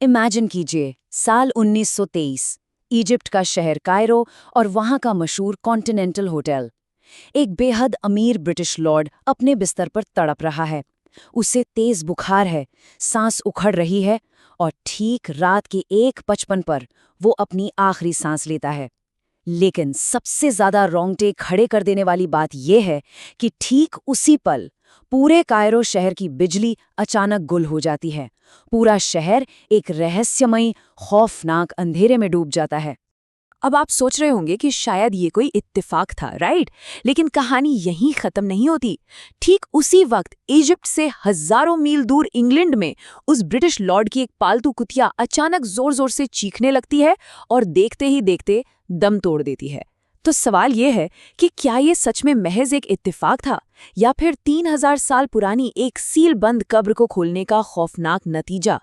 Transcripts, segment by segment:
Imagine कीजिए, साल 1923, Egypt का शहर कायरो और वहां का मशहूर कॉन्टिनेंटल होटल। एक बेहद अमीर ब्रिटिश लॉर्ड अपने बिस्तर पर तड़प रहा है। उसे तेज बुखार है, सांस उखड़ रही है और ठीक रात के 1:55 पर वो अपनी आखिरी सांस लेता है। लेकिन सबसे ज्यादा रोंगटे खड़े कर देने वाली बात यह है कि ठीक उसी पल पूरे कायरो शहर की बिजली अचानक गुल हो जाती है। पूरा शहर एक रहस्यमयी, खौफनाक अंधेरे में डूब जाता है। अब आप सोच रहे होंगे कि शायद ये कोई इत्तेफाक था, राइट? लेकिन कहानी यहीं खत्म नहीं होती। ठीक उसी वक्त इजिप्ट से हजारों मील दूर इंग्लैंड में उस ब्रिटिश लॉर्ड की एक पालतू कुतिया अचानक जोर जोर से चीखने लगती है और देखते ही देखते दम तोड़ देती है। तो सवाल ये है कि क्या ये सच में महज एक इत्तेफाक था या फिर 3000 साल पुरानी एक सीलबंद कब्र को खोलने का खौफनाक नतीजा?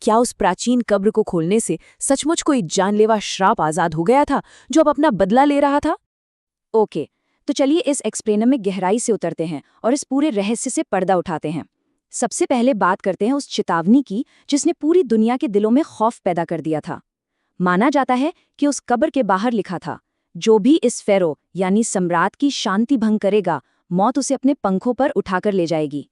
क्या उस प्राचीन कब्र को खोलने से सचमुच कोई जानलेवा श्राप आजाद हो गया था जो अब अपना बदला ले रहा था? ओके, तो चलिए इस एक्सप्लेनर में गहराई से उतरते हैं और इस पूरे रहस्य से पर्दा उठाते हैं। सबसे पहले बात करते हैं उस चेतावनी की जिसने पूरी दुनिया के दिलों में खौफ पैदा कर दिया था। माना जाता है कि उस कब्र के बाहर लिखा था, जो भी इस फेरो यानी सम्राट की शांति भंग करेगा, मौत उसे अपने पंखों पर उठाकर ले जाएगी।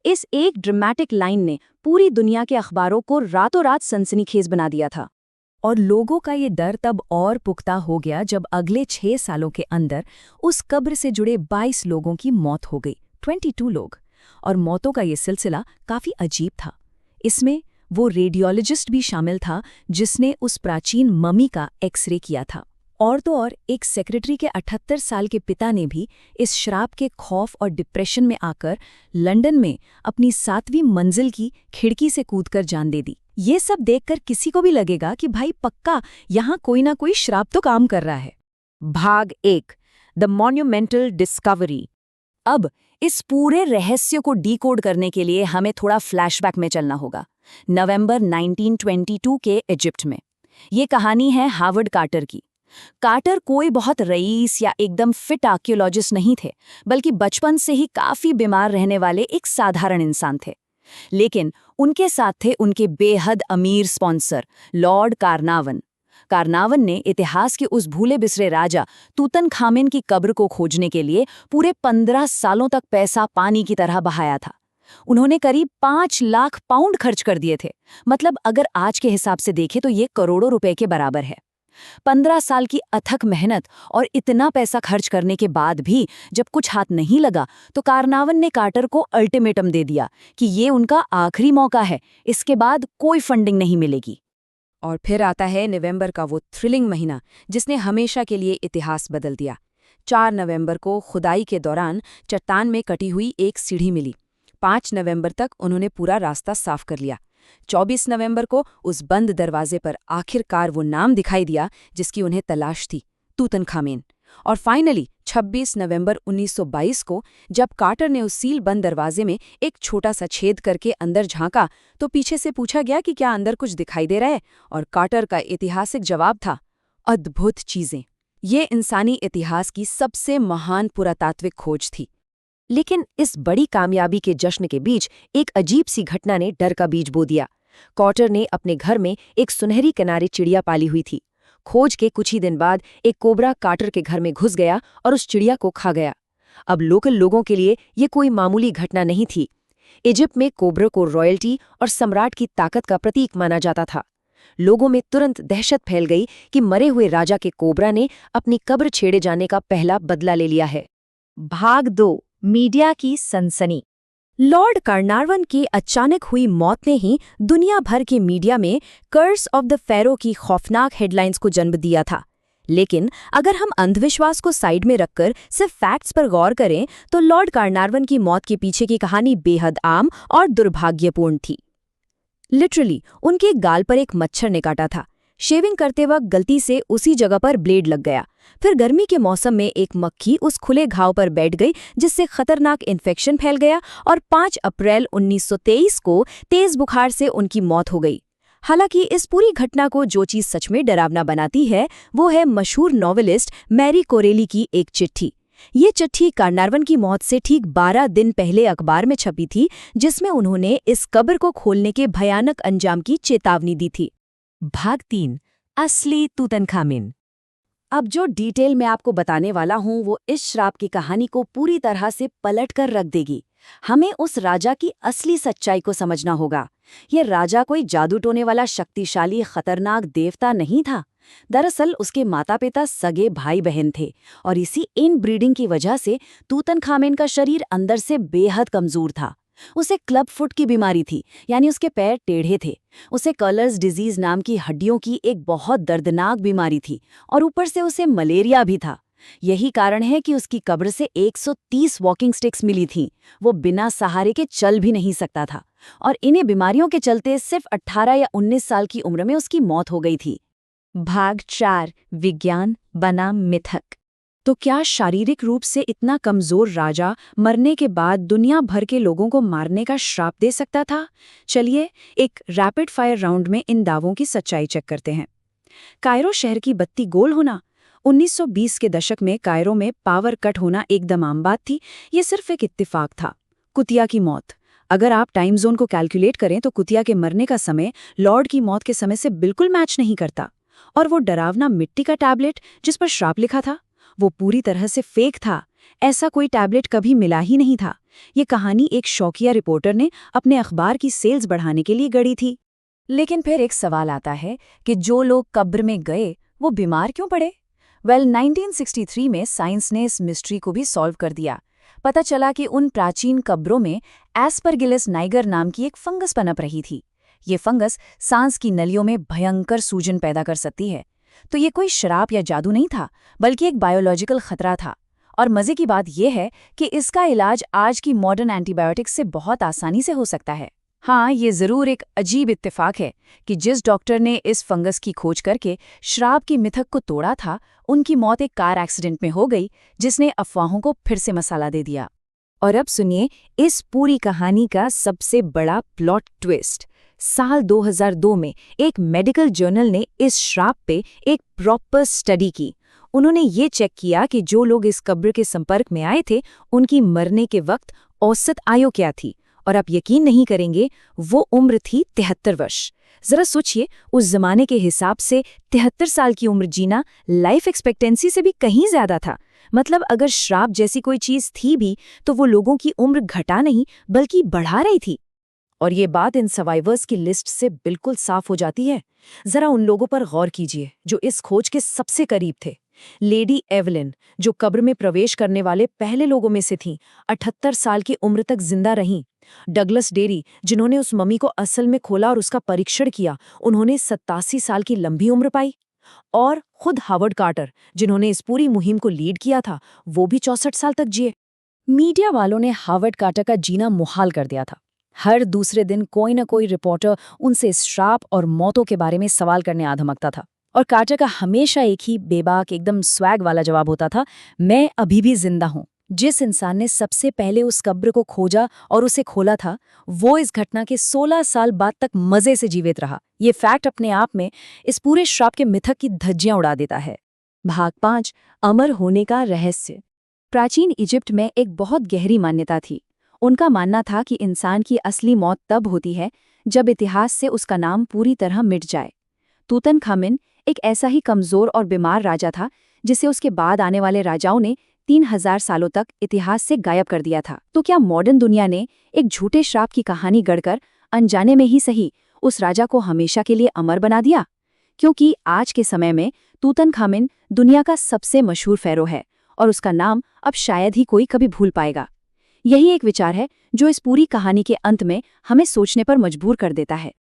इस एक ड्रामेटिक लाइन ने पूरी दुनिया के अखबारों को रातों रात सनसनीखेज बना दिया था। और लोगों का ये डर तब और पुख्ता हो गया जब अगले 6 सालों के अंदर उस कब्र से जुड़े 22 लोगों की मौत हो गई, 22 लोग। और मौतों का ये सिलसिला काफी अजीब था। इसमें वो रेडियोलॉजिस्ट भी शामिल था जिसने उस प्राचीन मम्मी का एक्सरे किया था। और तो और एक सेक्रेटरी के 78 साल के पिता ने भी इस श्राप के खौफ और डिप्रेशन में आकर लंदन में अपनी 7वीं मंजिल की खिड़की से कूदकर जान दे दी। ये सब देखकर किसी को भी लगेगा कि भाई पक्का यहाँ कोई ना कोई श्राप तो काम कर रहा है। भाग 1, द मॉन्यूमेंटल डिस्कवरी। अब इस पूरे रहस्य को डीकोड करने के लिए हमें थोड़ा फ्लैशबैक में चलना होगा। नवंबर 1922 के इजिप्ट में। ये कहानी है हावर्ड कार्टर की। कार्टर कोई बहुत रईस या एकदम फिट आर्कियोलॉजिस्ट नहीं थे, बल्कि बचपन से ही काफी बीमार रहने वाले एक साधारण इंसान थे। लेकिन उनके साथ थे उनके बेहद अमीर स्पॉन्सर लॉर्ड कार्नावन। कार्नावन ने इतिहास के उस भूले बिसरे राजा तूतनखामेन की कब्र को खोजने के लिए पूरे 15 सालों तक पैसा पानी की तरह बहाया था। उन्होंने करीब 5 लाख पाउंड खर्च कर दिए थे। मतलब अगर आज के हिसाब से देखें तो ये करोड़ों रुपए के बराबर है। 15 साल की अथक मेहनत और इतना पैसा खर्च करने के बाद भी जब कुछ हाथ नहीं लगा तो कार्नावन ने कार्टर को अल्टीमेटम दे दिया कि ये उनका आखिरी मौका है, इसके बाद कोई फंडिंग नहीं मिलेगी। और फिर आता है नवंबर का वो थ्रिलिंग महीना जिसने हमेशा के लिए इतिहास बदल दिया। 4 नवंबर को खुदाई के दौरान चट्टान में कटी हुई एक सीढ़ी मिली। 5 नवंबर तक उन्होंने पूरा रास्ता साफ कर लिया। 24 नवंबर को उस बंद दरवाजे पर आखिरकार वो नाम दिखाई दिया जिसकी उन्हें तलाश थी, तूतनखामेन। और फाइनली 26 नवंबर 1922 को जब कार्टर ने उस सील बंद दरवाजे में एक छोटा सा छेद करके अंदर झांका तो पीछे से पूछा गया कि क्या अंदर कुछ दिखाई दे रहा है, और कार्टर का ऐतिहासिक जवाब था, अद्भुत चीजें। ये इंसानी इतिहास की सबसे महान पुरातात्विक खोज थी। लेकिन इस बड़ी कामयाबी के जश्न के बीच एक अजीब सी घटना ने डर का बीज बो दिया। कार्टर ने अपने घर में एक सुनहरी किनारे चिड़िया पाली हुई थी। खोज के कुछ ही दिन बाद एक कोबरा कार्टर के घर में घुस गया और उस चिड़िया को खा गया। अब लोकल लोगों के लिए ये कोई मामूली घटना नहीं थी। इजिप्ट में कोबरा को रॉयल्टी और सम्राट की ताकत का प्रतीक माना जाता था। लोगों में तुरंत दहशत फैल गई कि मरे हुए राजा के कोबरा ने अपनी कब्र छेड़े जाने का पहला बदला ले लिया है। भाग 2, मीडिया की सनसनी। लॉर्ड कार्नावन की अचानक हुई मौत ने ही दुनिया भर के मीडिया में कर्स ऑफ द फेरो की खौफनाक हेडलाइंस को जन्म दिया था। लेकिन अगर हम अंधविश्वास को साइड में रखकर सिर्फ फैक्ट्स पर गौर करें तो लॉर्ड कार्नावन की मौत के पीछे की कहानी बेहद आम और दुर्भाग्यपूर्ण थी। लिटरली उनके गाल पर एक मच्छर ने काटा था। शेविंग करते वक्त गलती से उसी जगह पर ब्लेड लग गया। फिर गर्मी के मौसम में एक मक्खी उस खुले घाव पर बैठ गई जिससे खतरनाक इन्फेक्शन फैल गया और 5 अप्रैल 1923 को तेज बुखार से उनकी मौत हो गई। हालांकि इस पूरी घटना को जो चीज सच में डरावना बनाती है वो है मशहूर नॉवेलिस्ट मैरी कोरेली की एक चिट्ठी। ये चिट्ठी कार्नारवन की मौत से ठीक 12 दिन पहले अखबार में छपी थी, जिसमें उन्होंने इस कब्र को खोलने के भयानक अंजाम की चेतावनी दी थी। भाग 3, असली तूतनखामिन। अब जो डिटेल मैं आपको बताने वाला हूँ वो इस श्राप की कहानी को पूरी तरह से पलट कर रख देगी। हमें उस राजा की असली सच्चाई को समझना होगा। ये राजा कोई जादू टोने वाला शक्तिशाली खतरनाक देवता नहीं था। दरअसल उसके माता पिता सगे भाई बहन थे और इसी इनब्रीडिंग की वजह से तूतनखामेन का शरीर अंदर से बेहद कमजोर था। उसे क्लब फुट की बीमारी थी, यानी उसके पैर टेढ़े थे। उसे कलर्स डिजीज नाम की हड्डियों की एक बहुत दर्दनाक बीमारी थी और ऊपर से उसे मलेरिया भी था। यही कारण है कि उसकी कब्र से 130 वॉकिंग स्टिक्स मिली थीं। वो बिना सहारे के चल भी नहीं सकता था और इन्हीं बीमारियों के चलते सिर्फ 18 या 19 साल की उम्र में उसकी मौत हो गई थी। भाग 4, विज्ञान बनाम मिथक। तो क्या शारीरिक रूप से इतना कमजोर राजा मरने के बाद दुनिया भर के लोगों को मारने का श्राप दे सकता था? चलिए एक रैपिड फायर राउंड में इन दावों की सच्चाई चेक करते हैं। कायरो शहर की बत्ती गोल होना। 1920 के दशक में कायरो में पावर कट होना एकदम आम बात थी। ये सिर्फ एक इत्तेफाक था। कुतिया की मौत। अगर आप टाइम जोन को कैलकुलेट करें तो कुतिया के मरने का समय लॉर्ड की मौत के समय से बिल्कुल मैच नहीं करता। और वो डरावना मिट्टी का टैबलेट जिस पर श्राप लिखा था, वो पूरी तरह से फेक था। ऐसा कोई टैबलेट कभी मिला ही नहीं था। ये कहानी एक शौकिया रिपोर्टर ने अपने अखबार की सेल्स बढ़ाने के लिए गढ़ी थी। लेकिन फिर एक सवाल आता है कि जो लोग कब्र में गए वो बीमार क्यों पड़े? 1963 में साइंस ने इस मिस्ट्री को भी सॉल्व कर दिया। पता चला कि उन प्राचीन कब्रों में एस्परगिलस नाइगर नाम की एक फंगस पनप रही थी। ये फंगस सांस की नलियों में भयंकर सूजन पैदा कर सकती है। तो ये कोई शराब या जादू नहीं था, बल्कि एक बायोलॉजिकल खतरा था। और मजे की बात यह है कि इसका इलाज आज की मॉडर्न एंटीबायोटिक्स से बहुत आसानी से हो सकता है। हाँ, ये जरूर एक अजीब इत्तेफाक है कि जिस डॉक्टर ने इस फंगस की खोज करके श्राप की मिथक को तोड़ा था, उनकी मौत एक कार एक्सीडेंट में हो गई, जिसने अफवाहों को फिर से मसाला दे दिया। और अब सुनिए इस पूरी कहानी का सबसे बड़ा प्लॉट ट्विस्ट। साल 2002 में एक मेडिकल जर्नल ने इस श्राप पे एक प्रॉपर स्टडी की। उन्होंने ये चेक किया कि जो लोग इस कब्र के संपर्क में आए थे, उनकी मरने के वक्त औसत आयु क्या थी। और आप यकीन नहीं करेंगे, वो उम्र थी 73 वर्ष। जरा सोचिए, उस जमाने के हिसाब से 73 साल की उम्र जीना लाइफ एक्सपेक्टेंसी से भी कहीं ज्यादा था। मतलब अगर श्राप जैसी कोई चीज थी भी तो वो लोगों की उम्र घटा नहीं बल्कि बढ़ा रही थी। और ये बात इन सर्वाइवर्स की लिस्ट से बिल्कुल साफ हो जाती है। जरा उन लोगों पर गौर कीजिए जो इस खोज के सबसे करीब थे। लेडी एवलिन, जो कब्र में प्रवेश करने वाले पहले लोगों में से थीं, 78 साल की उम्र तक जिंदा रहीं। डगलस डेरी, जिन्होंने उस मम्मी को असल में खोला और उसका परीक्षण किया, उन्होंने 87 साल की लंबी उम्र पाई। और खुद हावर्ड कार्टर, जिन्होंने इस पूरी मुहिम को लीड किया था, वो भी 64 साल तक जिए। मीडिया वालों ने हावर्ड कार्टर का जीना मुहाल कर दिया था। हर दूसरे दिन कोई न कोई रिपोर्टर उनसे इस श्राप और मौतों के बारे में सवाल करने आ धमकता था। और कार्टर का हमेशा एक ही बेबाक एकदम स्वैग वाला जवाब होता था, मैं अभी भी जिंदा हूं। जिस इंसान ने सबसे पहले उस कब्र को खोजा और उसे खोला था, वो इस घटना के 16 साल बाद तक मजे से जीवित रहा। ये फैक्ट अपने आप में इस पूरे श्राप के मिथक की धज्जियां उड़ा देता है। भाग 5, अमर होने का रहस्य। प्राचीन इजिप्ट में एक बहुत गहरी मान्यता थी। उनका मानना था कि इंसान की असली मौत तब होती है जब इतिहास से उसका नाम पूरी तरह मिट जाए। तूतनखामेन एक ऐसा ही कमजोर और बीमार राजा था जिसे उसके बाद आने वाले राजाओं ने 3000 सालों तक इतिहास से गायब कर दिया था। तो क्या मॉडर्न दुनिया ने एक झूठे श्राप की कहानी गढ़कर अनजाने में ही सही उस राजा को हमेशा के लिए अमर बना दिया? क्योंकि आज के समय में तूतनखामेन दुनिया का सबसे मशहूर फेरो है और उसका नाम अब शायद ही कोई कभी भूल पाएगा। यही एक विचार है जो इस पूरी कहानी के अंत में हमें सोचने पर मजबूर कर देता है।